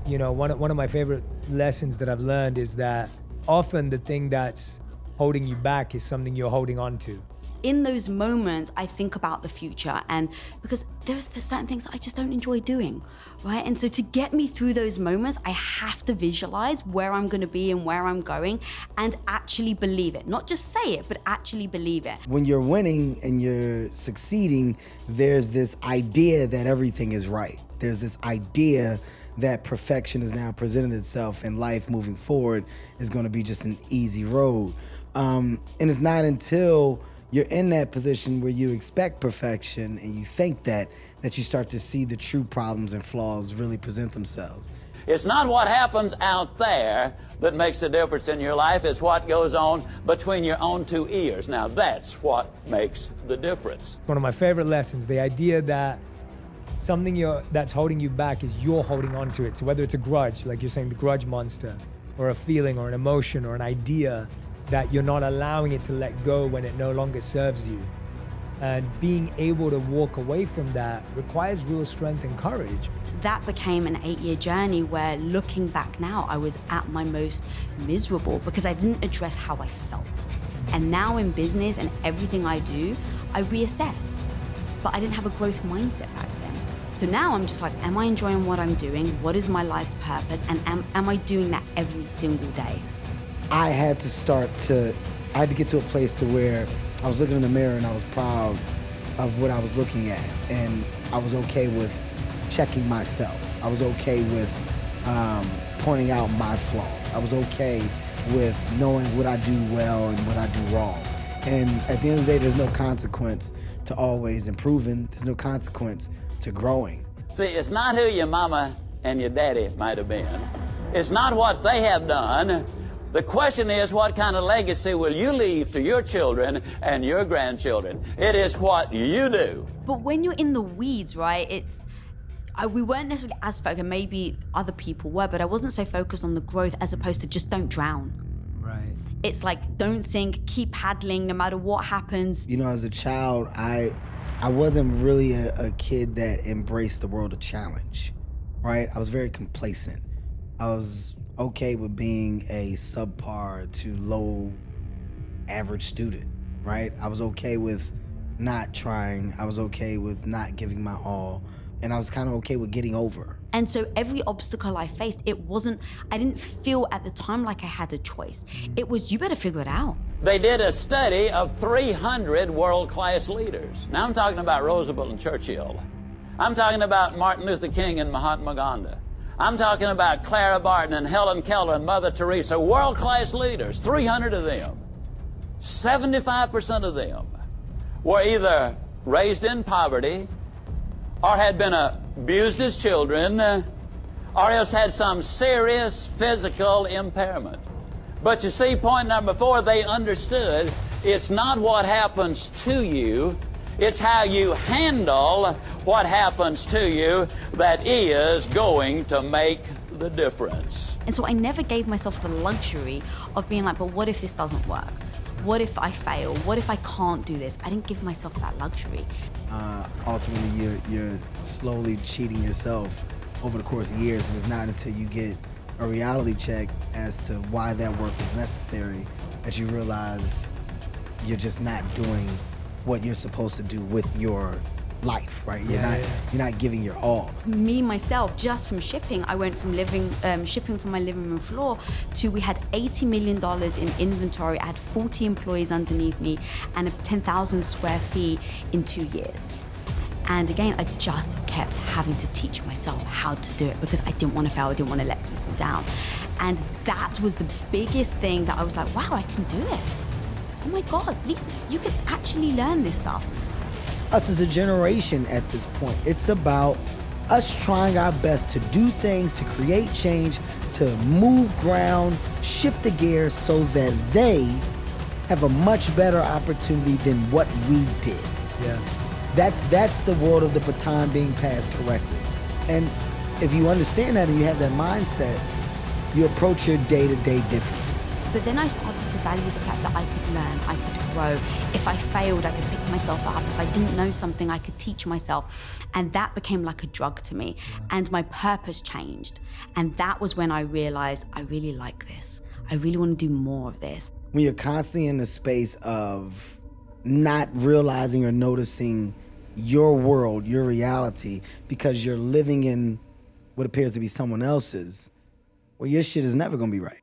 You know, one of my favorite lessons that I've learned is that often the thing that's holding you back is something you're holding on to. In those moments, I think about the future, and because there's certain things that I just don't enjoy doing, right? And so to get me through those moments, I have to visualize where I'm gonna be and where I'm going and actually believe it. Not just say it, but actually believe it. When you're winning and you're succeeding, there's this idea that everything is right. There's this idea that perfection is now presenting itself and life moving forward is gonna be just an easy road. And it's not until you're in that position where you expect perfection and you think that you start to see the true problems and flaws really present themselves. It's not what happens out there that makes a difference in your life. It's what goes on between your own two ears. Now that's what makes the difference. One of my favorite lessons, the idea that something that's holding you back is you're holding on to it. So whether it's a grudge, like you're saying, the grudge monster, or a feeling or an emotion or an idea, that you're not allowing it to let go when it no longer serves you. And being able to walk away from that requires real strength and courage. That became an 8-year journey where, looking back now, I was at my most miserable because I didn't address how I felt. And now in business and everything I do, I reassess. But I didn't have a growth mindset back then. So now I'm just like, am I enjoying what I'm doing? What is my life's purpose? And am I doing that every single day? I had to get to a place to where I was looking in the mirror and I was proud of what I was looking at. And I was okay with checking myself. I was okay with pointing out my flaws. I was okay with knowing what I do well and what I do wrong. And at the end of the day, there's no consequence to always improving. There's no consequence to growing. See, it's not who your mama and your daddy might have been. It's not what they have done. The question is, what kind of legacy will you leave to your children and your grandchildren? It is what you do. But when you're in the weeds, right, we weren't necessarily as focused, maybe other people were, but I wasn't so focused on the growth as opposed to just don't drown. Right. It's like, don't sink, keep paddling no matter what happens. You know, as a child, I wasn't really a kid that embraced the world of challenge, right? I was very complacent. I was okay with being a subpar to low average student, right? I was okay with not trying. I was okay with not giving my all. And I was kind of okay with getting over. And so every obstacle I faced, I didn't feel at the time like I had a choice. It was, you better figure it out. They did a study of 300 world-class leaders. Now I'm talking about Roosevelt and Churchill. I'm talking about Martin Luther King and Mahatma Gandhi. I'm talking about Clara Barton and Helen Keller and Mother Teresa, world-class leaders, 300 of them. 75% of them were either raised in poverty or had been abused as children or else had some serious physical impairment. But you see, point number 4, they understood it's not what happens to you, it's how you handle what happens to you that is going to make the difference. And so I never gave myself the luxury of being like, but what if this doesn't work? What if I fail? What if I can't do this? I didn't give myself that luxury. Ultimately, you're slowly cheating yourself over the course of years, and it's not until you get a reality check as to why that work was necessary that you realize you're just not doing what you're supposed to do with your life, right? You're not giving your all. Me, myself, just from shipping, I went from shipping from my living room floor to we had $80 million in inventory. I had 40 employees underneath me and 10,000 square feet in 2 years. And again, I just kept having to teach myself how to do it because I didn't want to fail, I didn't want to let people down. And that was the biggest thing that I was like, wow, I can do it. Oh my God, Lisa, you can actually learn this stuff. Us as a generation at this point, it's about us trying our best to do things, to create change, to move ground, shift the gears so that they have a much better opportunity than what we did. Yeah. That's the world of the baton being passed correctly. And if you understand that and you have that mindset, you approach your day-to-day differently. But then I started to value the fact that I could learn, I could grow. If I failed, I could pick myself up. If I didn't know something, I could teach myself. And that became like a drug to me. And my purpose changed. And that was when I realized I really like this. I really want to do more of this. When you're constantly in the space of not realizing or noticing your world, your reality, because you're living in what appears to be someone else's, well, your shit is never gonna be right.